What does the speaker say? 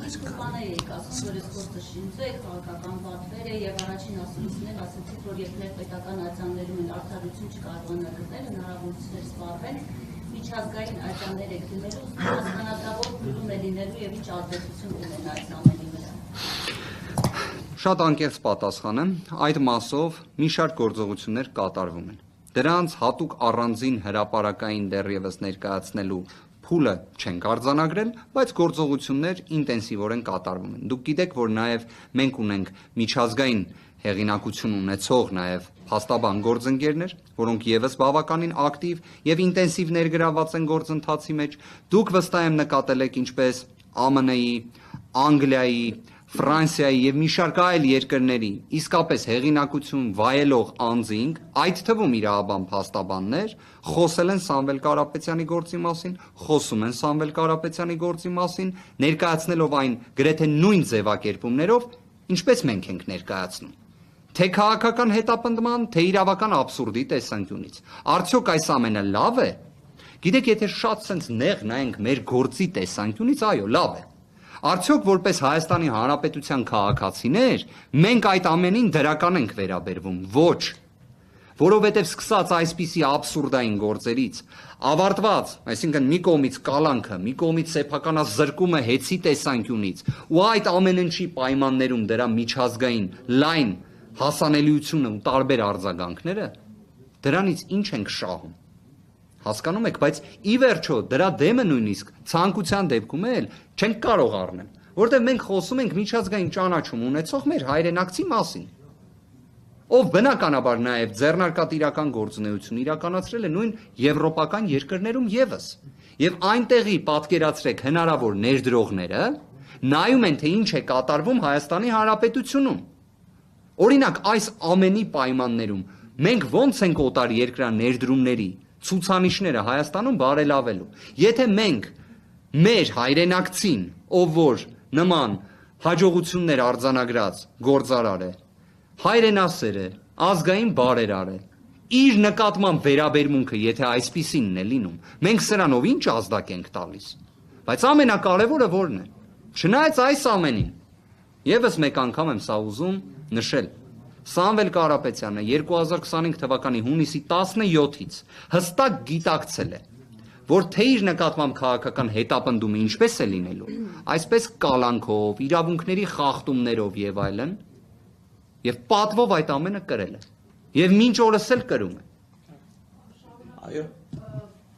Իսկ բանը եք ասում, որ այս գործը շինձ է, քաղաքական վարդեր է եւ առաջին ասուլիսներ ասացիք, որ երբ ներպետական արձաններում են արդարություն չկարողանա գտնել, հնարավորություններ սպառվել, միջազգային արձաններ եք դնելու, հասկանալավոր փուլում է լինելու եւ ինչ ազդեցություն ունենա այս ամենի վրա։ Շատ անկեղծ պատասխան եմ, այդ մասով մի շարք գործողություններ կատարվում են։ Դրանց հատուկ առանձին հրապարակային դեռևս ներկայացնելու փուլը չենք արձանագրել, բայց գործողություններ ինտենսիվորեն կատարվում են։ Դուք գիտեք, որ նաև մենք ունենք միջազգային հեղինակություն ունեցող նաև փաստաբան գործընկերներ, որոնք եւս բավականին ակտիվ եւ ինտենսիվ ներգրավված են գործընթացի մեջ։ Դուք վստահ եմ նկատել եք ինչպես ԱՄՆ-ի, Անգլիայի, Ֆրանսիայի եւ մի շարք այլ երկրների իսկապես հեղինակություն վայելող անձինք, այդ թվում իրավաբան փաստաբաններ, խոսել են Սամվել Կարապետյանի գործի մասին, խոսում են Սամվել Կարապետյանի գործի մասին, ներկայացնելով այն գրեթե նույն ձևակերպումներով, ինչպես մենք ենք ներկայացնում։ Թե քաղաքական հետապնդման, թե իրավական աբսուրդի տեսանկյունից։ Արդյոք այս ամենը լավ է։ Գիտեք, եթե շատ սենց նեղ նայենք մեր գործի տեսանկյունից, այո, լավ է։ Արդյոք որպես Հայաստանի Հանրապետության քաղաքացիներ մենք այդ ամենին դրական ենք վերաբերվում, ոչ, որովհետև սկսած այսպիսի աբսուրդային գործերից, ավարտված, այսինքն մի կողմից կալանքը, մի կողմից սեփականազրկումը հեծի տեսանկյունից, ու այդ ամեննչի պայմաններում դրա միջազգային լայն հասանելիությունը ու տարբեր արձագանքները, դրանից ինչ ենք շահում։ Հասկանում եք, բայց ի վերջո դրա դեմը նույնիսկ ցանկության դեպքում էլ չենք կարող առնել, որտեղ մենք խոսում ենք միջազգային ճանաչում ունեցող մեր հայրենակցի մասին, ով բնականաբար նաև ձեռնարկատիրական գործունեություն իրականացրել է նույն եվրոպական երկրներում եւս, եւ այնտեղի պատկերացրեք հնարավոր ներդրողները նայում են, թե ինչ է կատարվում Հայաստանի Հանրապետությունում։ Օրինակ, այս ամենի պայմաններում մենք ոնց ենք օտար երկրան ներդրումների ցուցանիշները Հայաստանում բարելավելու։ Եթե մենք մեր հայրենակցին, ով որ նման հաջողություններ արձանագրած գործարար է, հայրենասեր է, ազգային բարերար է, իր նկատմամբ վերաբերմունքը, եթե այսպիսինն է լինում, մենք սրանով ինչ ազդակ ենք տալիս։ Բայց ամենակարևորը որն է։ Չնայած այս ամենին, եւս մեկ անգամ եմ սա ուզում նշել։ Սամվել Կարապետյանը 2025 թվականի հունիսի 17-ից հստակ գիտակցել է, որ թե իր նկատմամբ քաղաքական հետապնդումը ինչպես է լինելու, այսպես կալանքով, իրավունքների խախտումներով եւ այլն, եւ պատվով այդ ամենը կրել է։ Եվ մինչ օրս էլ կրում է։ Այո։